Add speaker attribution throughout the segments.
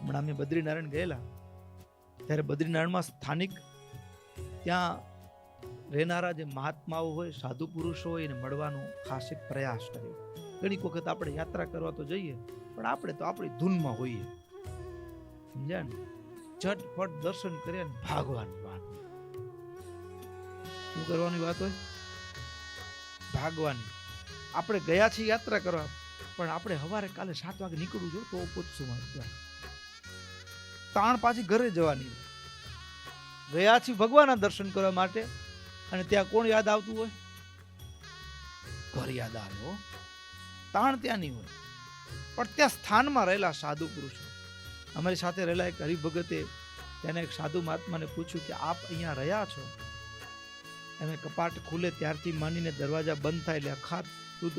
Speaker 1: હમણાં અમે બદ્રીનારાયણ ગયેલા, ત્યારે બદ્રીનારાયણમાં સ્થાનિક ત્યાં રહેનારા જે મહાત્માઓ હોય, સાધુ પુરુષો હોય, એને મળવાનો ખાસ એક પ્રયાસ કર્યો. ઘણી વખત આપણે યાત્રા કરવા તો જઈએ, પણ આપણે તો આપણી ધૂનમાં હોઈએ, સમજ્યા ને? ઝટપટ દર્શન કરીએ ને ભાગવાની વાત. શું કરવાની વાત હોય? ભાગવાની. આપણે ગયા છીએ યાત્રા કરવા, પણ આપણે સવારે કાલે 7 વાગે નીકળવું જોઈએ તો પહોંચશું ત્યાં. તાણ પાછી ઘરે જવાની. ગયા છીએ ભગવાનના દર્શન કરવા માટે, અને ત્યાં કોણ યાદ આવતું હોય? ઘર યાદ આવે. તાણ ત્યાં નહીં હોય, પણ ત્યાં સ્થાનમાં રહેલા સાધુ પુરુષો. અમારી સાથે રહેલા એક હરિભગતે તેને એક સાધુ મહાત્માને પૂછ્યું કે આપ અહીંયા રહ્યા છો? એમે કપાટ ખુલે ત્યારથી માંડીને દરવાજા બંધ થાય એટલે અખાત સુદ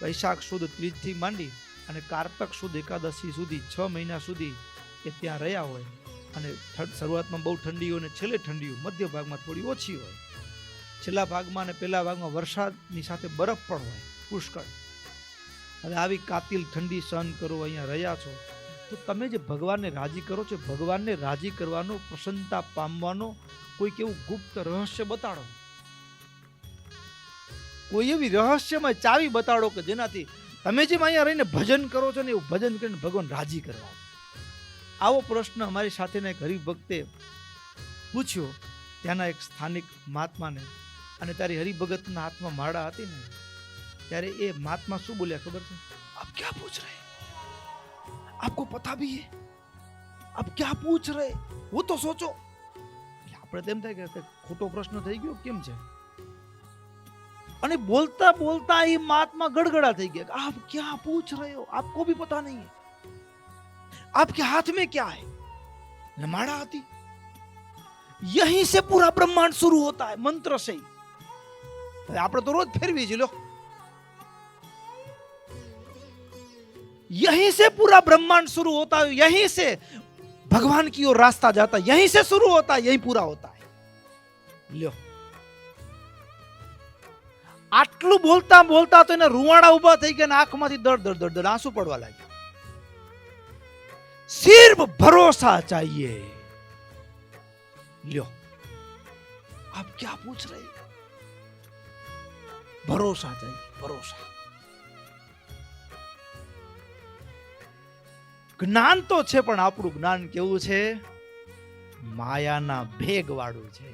Speaker 1: વૈશાખ સુદ 30 થી માંડી અને કારતક સુદ એકાદશી સુધી 6 મહિના સુધી એ ત્યાં રહ્યા હોય. અને શરૂઆતમાં બહુ ઠંડી હોય ને છેલ્લે ઠંડી હોય, મધ્ય ભાગમાં થોડી ઓછી હોય, છેલ્લા ભાગમાં અને પહેલા ભાગમાં વરસાદની સાથે બરફ પણ હોય પુષ્કળ. હવે આવી કાતિલ ઠંડી સહન કરો, અહીંયા રહ્યા છો, તો તમે જે ભગવાનને રાજી કરો છો, ભગવાનને રાજી કરવાનો, પ્રસન્નતા પામવાનો કોઈક એવું ગુપ્ત રહસ્ય બતાડો, કોઈ એવી રહસ્યમય ચાવી બતાડો કે જેનાથી તમે જેમ અહીંયા રહીને ભજન કરો છો ને એવું ભજન કરીને ભગવાન રાજી કરવા. આવો પ્રશ્ન અમારી સાથેના એક હરિભક્તે પૂછ્યો ત્યાંના એક સ્થાનિક મહાત્માને. અને તારી હરિભગતના હાથમાં માળા હતી ને, ત્યારે એ મહાત્મા શું બોલ્યા ખબર છે? આપ ક્યાં પૂછ રહે? આપકો પતા ભી હે? આપ ક્યાં પૂછ રહે? वो तो सोचो. આપણે તેમ થાય કે ખોટો પ્રશ્ન થઈ ગયો કેમ છે? અને બોલતા બોલતા એ મહાત્મા ગડગડા થઈ ગયા. આપ ક્યાં પૂછ રહે हो? आपको भी पता नहीं है. आपके हाथ में क्या है? माड़ा आती. यहीं से पूरा ब्रह्मांड शुरू होता है, मंत्र से. આપણે તો રોજ ફેરવી જ લો. यहीं से पूरा ब्रह्मांड शुरू होता है, यहीं से भगवान की ओर रास्ता जाता है, यहीं से शुरू होता है, यहीं पूरा होता है. લ્યો, આટલું બોલતા બોલતા તો એને રૂવાડા ઉભા થઈ ગયા, આંખમાંથી દડ આંસુ પડવા લાગ્યા. सिर्फ भरोसा चाहिए. लो, आप क्या पूछ रहे? भरोसा चाहिए, भरोसा. જ્ઞાન તો છે, પણ આપણું જ્ઞાન કેવું છે? માયાના ભેગ વાળું છે.